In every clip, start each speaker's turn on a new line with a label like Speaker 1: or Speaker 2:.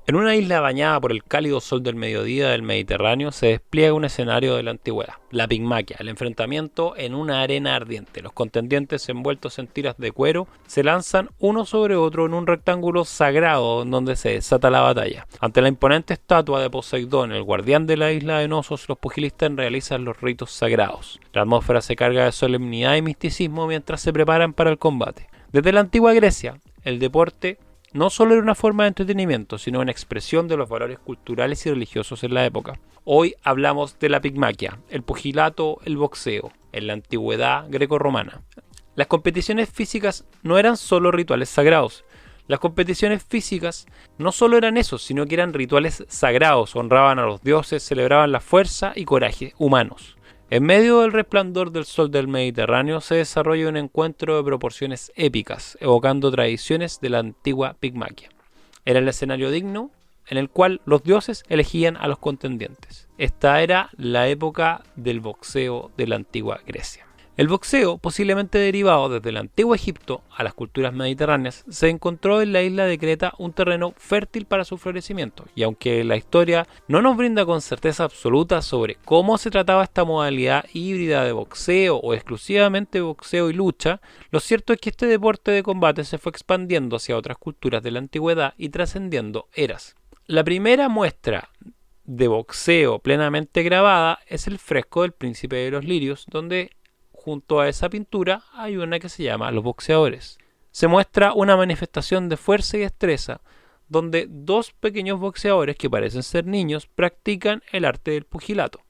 Speaker 1: En una isla bañada por el cálido sol del mediodía del Mediterráneo se despliega un escenario de la antigüedad, la pigmaquia, el enfrentamiento en una arena ardiente. Los contendientes envueltos en tiras de cuero se lanzan uno sobre otro en un rectángulo sagrado en donde se desata la batalla. Ante la imponente estatua de Poseidón, el guardián de la isla de Nosos, los pugilistas realizan los ritos sagrados. La atmósfera se carga de solemnidad y misticismo mientras se preparan para el combate. Desde la antigua Grecia, el deporte no solo era una forma de entretenimiento, sino una expresión de los valores culturales y religiosos en la época. Hoy hablamos de la pigmaquia, el pugilato, el boxeo, en la antigüedad grecorromana. Las competiciones físicas no eran solo rituales sagrados. Las competiciones físicas no solo eran eso, sino que eran rituales sagrados, honraban a los dioses, celebraban la fuerza y coraje humanos. En medio del resplandor del sol del Mediterráneo se desarrolla un encuentro de proporciones épicas, evocando tradiciones de la antigua pigmaquia. Era el escenario digno en el cual los dioses elegían a los contendientes. Esta era la época del boxeo de la antigua Grecia. El boxeo, posiblemente derivado desde el antiguo Egipto a las culturas mediterráneas, se encontró en la isla de Creta un terreno fértil para su florecimiento, y aunque la historia no nos brinda con certeza absoluta sobre cómo se trataba esta modalidad híbrida de boxeo o exclusivamente boxeo y lucha, lo cierto es que este deporte de combate se fue expandiendo hacia otras culturas de la antigüedad y trascendiendo eras. La primera muestra de boxeo plenamente grabada es el fresco del Príncipe de los Lirios, donde junto a esa pintura hay una que se llama Los Boxeadores. Se muestra una manifestación de fuerza y destreza, donde dos pequeños boxeadores que parecen ser niños practican el arte del pugilato.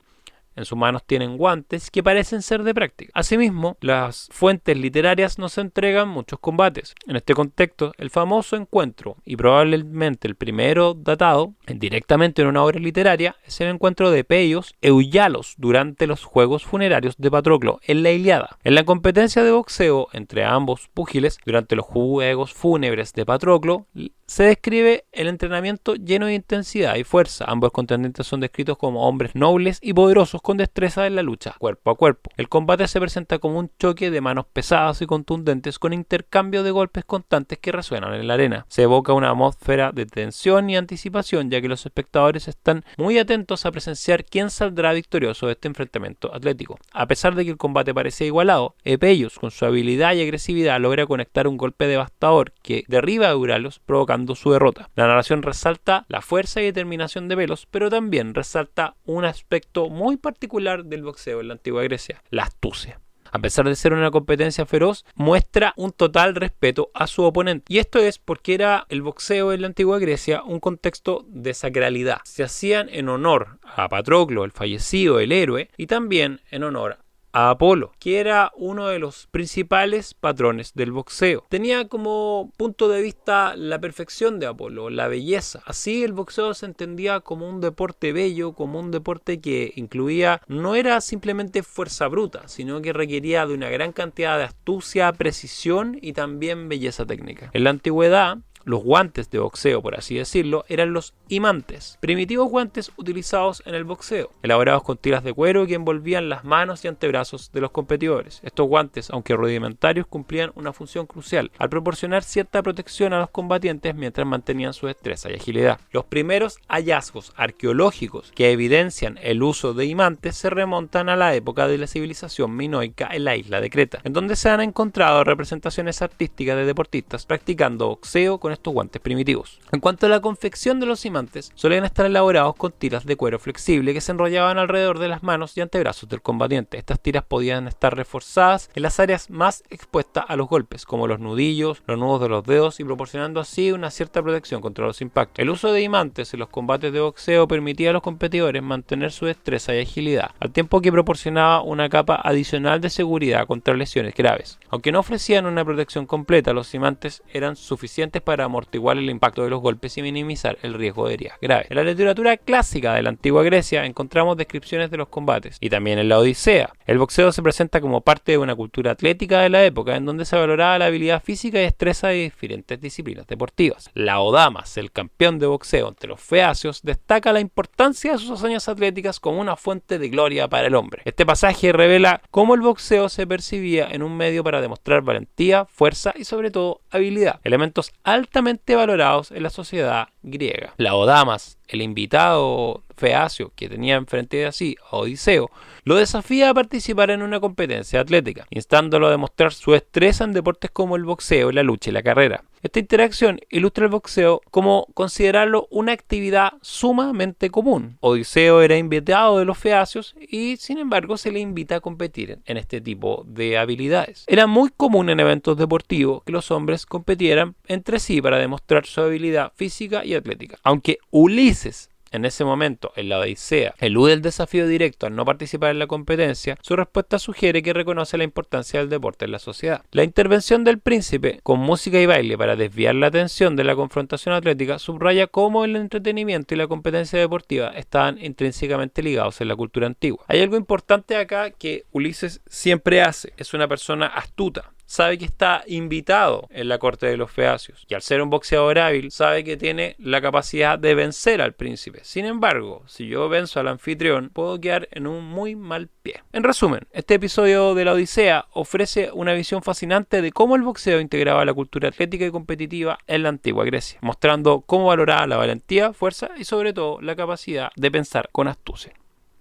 Speaker 1: En sus manos tienen guantes que parecen ser de práctica. Asimismo, las fuentes literarias nos entregan muchos combates. En este contexto, el famoso encuentro, y probablemente el primero datado directamente en una obra literaria, es el encuentro de Peios e Euyalos durante los juegos funerarios de Patroclo en la Ilíada. En la competencia de boxeo entre ambos púgiles durante los juegos fúnebres de Patroclo, se describe el entrenamiento lleno de intensidad y fuerza. Ambos contendientes son descritos como hombres nobles y poderosos con destreza en la lucha, cuerpo a cuerpo. El combate se presenta como un choque de manos pesadas y contundentes con intercambio de golpes constantes que resuenan en la arena. Se evoca una atmósfera de tensión y anticipación, ya que los espectadores están muy atentos a presenciar quién saldrá victorioso de este enfrentamiento atlético. A pesar de que el combate parecía igualado, Epeios, con su habilidad y agresividad, logra conectar un golpe devastador que derriba a Euyalos, provocando su derrota. La narración resalta la fuerza y determinación de Velos, pero también resalta un aspecto muy particular del boxeo en la antigua Grecia: la astucia. A pesar de ser una competencia feroz, muestra un total respeto a su oponente. Y esto es porque era el boxeo en la antigua Grecia un contexto de sacralidad. Se hacían en honor a Patroclo, el fallecido, el héroe, y también en honor a Apolo, que era uno de los principales patrones del boxeo. Tenía como punto de vista la perfección de Apolo, la belleza. Así el boxeo se entendía como un deporte bello, como un deporte que incluía, no era simplemente fuerza bruta, sino que requería de una gran cantidad de astucia, precisión y también belleza técnica. En la antigüedad, los guantes de boxeo, por así decirlo, eran los imantes, primitivos guantes utilizados en el boxeo, elaborados con tiras de cuero que envolvían las manos y antebrazos de los competidores. Estos guantes, aunque rudimentarios, cumplían una función crucial al proporcionar cierta protección a los combatientes mientras mantenían su destreza y agilidad. Los primeros hallazgos arqueológicos que evidencian el uso de imantes se remontan a la época de la civilización minoica en la isla de Creta, en donde se han encontrado representaciones artísticas de deportistas practicando boxeo con estos guantes primitivos. En cuanto a la confección de los imantes, solían estar elaborados con tiras de cuero flexible que se enrollaban alrededor de las manos y antebrazos del combatiente. Estas tiras podían estar reforzadas en las áreas más expuestas a los golpes, como los nudillos, los nudos de los dedos, y proporcionando así una cierta protección contra los impactos. El uso de imantes en los combates de boxeo permitía a los competidores mantener su destreza y agilidad, al tiempo que proporcionaba una capa adicional de seguridad contra lesiones graves. Aunque no ofrecían una protección completa, los imantes eran suficientes para amortiguar el impacto de los golpes y minimizar el riesgo de heridas graves. En la literatura clásica de la antigua Grecia encontramos descripciones de los combates, y también en la Odisea. El boxeo se presenta como parte de una cultura atlética de la época, en donde se valoraba la habilidad física y destreza de diferentes disciplinas deportivas. Laodamas, el campeón de boxeo entre los feacios, destaca la importancia de sus hazañas atléticas como una fuente de gloria para el hombre. Este pasaje revela cómo el boxeo se percibía en un medio para demostrar valentía, fuerza y sobre todo habilidad, elementos altamente altamente valorados en la sociedad griega. Laodamas, el invitado feacio que tenía enfrente de sí a Odiseo, lo desafía a participar en una competencia atlética, instándolo a demostrar su destreza en deportes como el boxeo, la lucha y la carrera. Esta interacción ilustra el boxeo como considerarlo una actividad sumamente común. Odiseo era invitado de los feacios y sin embargo se le invita a competir en este tipo de habilidades. Era muy común en eventos deportivos que los hombres competieran entre sí para demostrar su habilidad física y atlética. Aunque Ulises en ese momento, en la Odisea, elude el desafío directo al no participar en la competencia, su respuesta sugiere que reconoce la importancia del deporte en la sociedad. La intervención del príncipe, con música y baile para desviar la atención de la confrontación atlética, subraya cómo el entretenimiento y la competencia deportiva estaban intrínsecamente ligados en la cultura antigua. Hay algo importante acá que Ulises siempre hace. Es una persona astuta. Sabe que está invitado en la corte de los feacios y al ser un boxeador hábil sabe que tiene la capacidad de vencer al príncipe. Sin embargo, si yo venzo al anfitrión puedo quedar en un muy mal pie. En resumen, este episodio de la Odisea ofrece una visión fascinante de cómo el boxeo integraba la cultura atlética y competitiva en la antigua Grecia, mostrando cómo valoraba la valentía, fuerza y sobre todo la capacidad de pensar con astucia.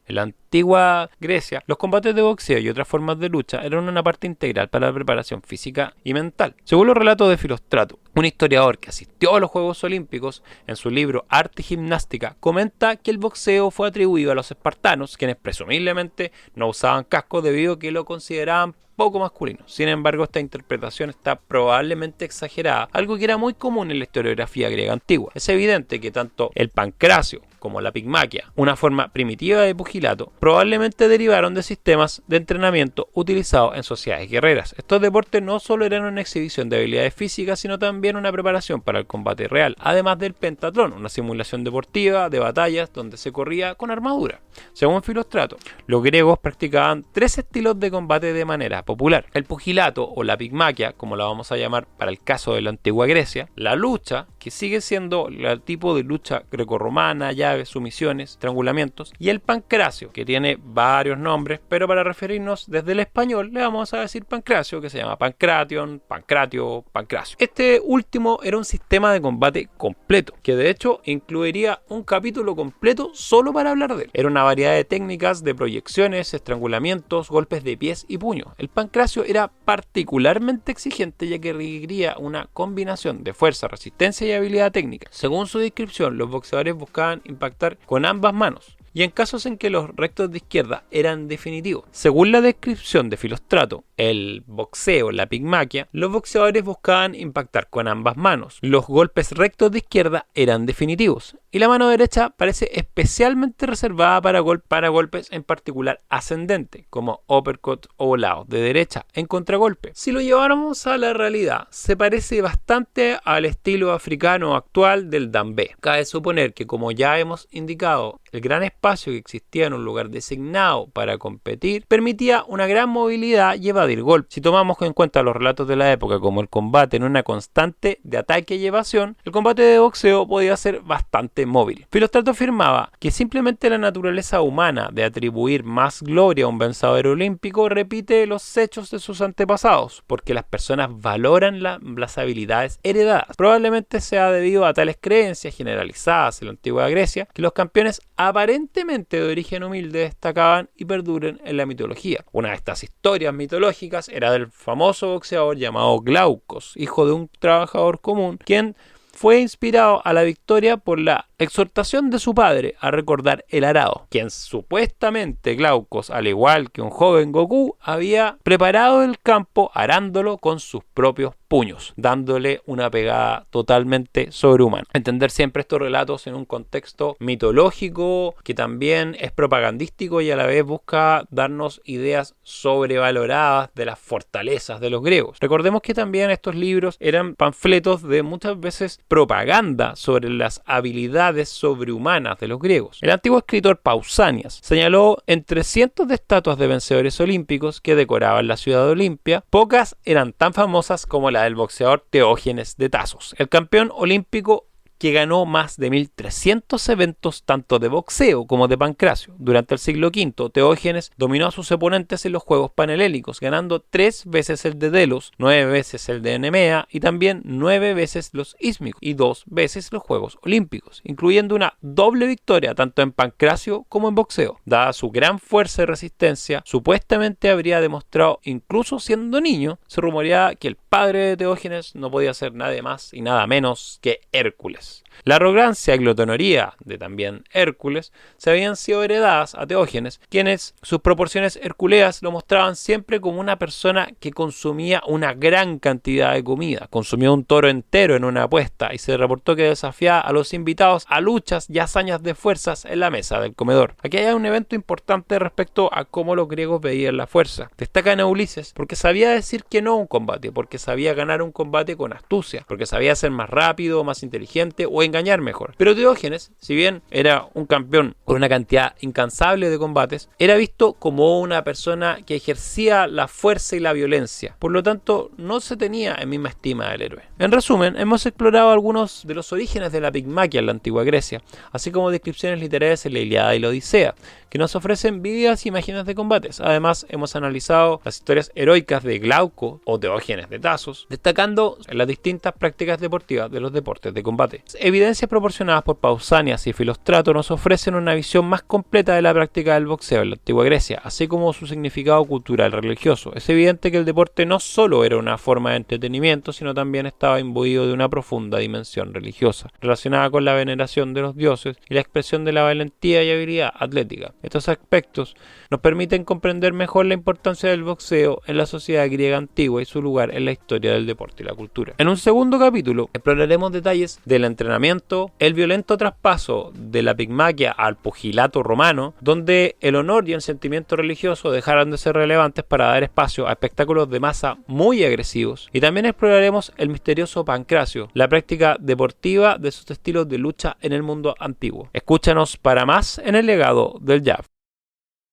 Speaker 1: En la antigua Grecia, los combates de boxeo y otras formas de lucha eran una parte integral para la preparación física y mental. Según los relatos de Filóstrato, un historiador que asistió a los Juegos Olímpicos, en su libro Arte y Gimnástica, comenta que el boxeo fue atribuido a los espartanos, quienes presumiblemente no usaban casco debido a que lo consideraban poco masculino. Sin embargo, esta interpretación está probablemente exagerada, algo que era muy común en la historiografía griega antigua. Es evidente que tanto el pancracio como la pigmaquia, una forma primitiva de pugilato, probablemente derivaron de sistemas de entrenamiento utilizados en sociedades guerreras. Estos deportes no solo eran una exhibición de habilidades físicas, sino también una preparación para el combate real, además del pentatlón, una simulación deportiva de batallas donde se corría con armadura. Según Filóstrato, los griegos practicaban 3 estilos de combate de manera popular: el pugilato o la pigmaquia, como la vamos a llamar para el caso de la antigua Grecia, la lucha, que sigue siendo el tipo de lucha grecorromana, llaves, sumisiones, estrangulamientos, y el pancracio, que tiene varios nombres, pero para referirnos desde el español le vamos a decir pancracio, que se llama pancration, pancratio, pancracio. Este último era un sistema de combate completo, que de hecho incluiría un capítulo completo solo para hablar de él. Era una variedad de técnicas de proyecciones, estrangulamientos, golpes de pies y puños. El pancracio era particularmente exigente ya que requería una combinación de fuerza, resistencia y habilidad técnica. Según su descripción, los boxeadores buscaban impactar con ambas manos, y en casos en que los rectos de izquierda eran definitivos. Según la descripción de Filóstrato, el boxeo, la pigmaquia, los boxeadores buscaban impactar con ambas manos. Los golpes rectos de izquierda eran definitivos y la mano derecha parece especialmente reservada para golpes en particular ascendente, como uppercut o volados de derecha en contragolpe. Si lo lleváramos a la realidad, se parece bastante al estilo africano actual del dambé. Cabe suponer que, como ya hemos indicado, el gran espacio que existía en un lugar designado para competir permitía una gran movilidad y evadir golpes. Si tomamos en cuenta los relatos de la época como el combate en una constante de ataque y evasión, el combate de boxeo podía ser bastante móvil. Filóstrato afirmaba que simplemente la naturaleza humana de atribuir más gloria a un vencedor olímpico repite los hechos de sus antepasados, porque las personas valoran las habilidades heredadas. Probablemente sea debido a tales creencias generalizadas en la antigua Grecia que los campeones aparentemente de origen humilde destacaban y perduran en la mitología. Una de estas historias mitológicas era del famoso boxeador llamado Glaucos, hijo de un trabajador común, quien fue inspirado a la victoria por la exhortación de su padre a recordar el arado, quien supuestamente Glaucos, al igual que un joven Goku, había preparado el campo arándolo con sus propios puños, dándole una pegada totalmente sobrehumana. Entender siempre estos relatos en un contexto mitológico que también es propagandístico y a la vez busca darnos ideas sobrevaloradas de las fortalezas de los griegos. Recordemos que también estos libros eran panfletos de muchas veces propaganda sobre las habilidades sobrehumanas de los griegos. El antiguo escritor Pausanias señaló entre cientos de estatuas de vencedores olímpicos que decoraban la ciudad de Olimpia, pocas eran tan famosas como la del boxeador Teógenes de Tasos, el campeón olímpico que ganó más de 1300 eventos tanto de boxeo como de pancracio. Durante el siglo V, Teógenes dominó a sus oponentes en los juegos panhelénicos, ganando 3 veces el de Delos, 9 veces el de Nemea y también 9 veces los ísmicos y 2 veces los Juegos Olímpicos, incluyendo una doble victoria tanto en pancracio como en boxeo. Dada su gran fuerza y resistencia, supuestamente habría demostrado, incluso siendo niño, se rumoreaba que el padre de Teógenes no podía ser nadie más y nada menos que Hércules. La arrogancia y glotonería de también Hércules se habían sido heredadas a Teógenes, quienes sus proporciones hercúleas lo mostraban siempre como una persona que consumía una gran cantidad de comida. Consumió un toro entero en una apuesta y se reportó que desafiaba a los invitados a luchas y hazañas de fuerzas en la mesa del comedor. Aquí hay un evento importante respecto a cómo los griegos veían la fuerza. Destacan a Ulises porque sabía decir que no a un combate, porque sabía ganar un combate con astucia, porque sabía ser más rápido, más inteligente o engañar mejor. Pero Teógenes, si bien era un campeón con una cantidad incansable de combates, era visto como una persona que ejercía la fuerza y la violencia. Por lo tanto, no se tenía en misma estima del héroe. En resumen, hemos explorado algunos de los orígenes de la pigmaquia en la antigua Grecia, así como descripciones literarias en la Ilíada y la Odisea, que nos ofrecen vívidas imágenes de combates. Además, hemos analizado las historias heroicas de Glauco o Teógenes de Tasos, destacando las distintas prácticas deportivas de los deportes de combate. Evidencias proporcionadas por Pausanias y Filóstrato nos ofrecen una visión más completa de la práctica del boxeo en la antigua Grecia, así como su significado cultural y religioso. Es evidente que el deporte no solo era una forma de entretenimiento, sino también estaba imbuido de una profunda dimensión religiosa, relacionada con la veneración de los dioses y la expresión de la valentía y habilidad atlética. Estos aspectos nos permiten comprender mejor la importancia del boxeo en la sociedad griega antigua y su lugar en la historia del deporte y la cultura. En un segundo capítulo exploraremos detalles del entrenamiento, el violento traspaso de la pigmaquia al pugilato romano, donde el honor y el sentimiento religioso dejaron de ser relevantes para dar espacio a espectáculos de masa muy agresivos, y también exploraremos el misterioso pancracio, la práctica deportiva de sus estilos de lucha en el mundo antiguo. Escúchanos para más en el legado del jab.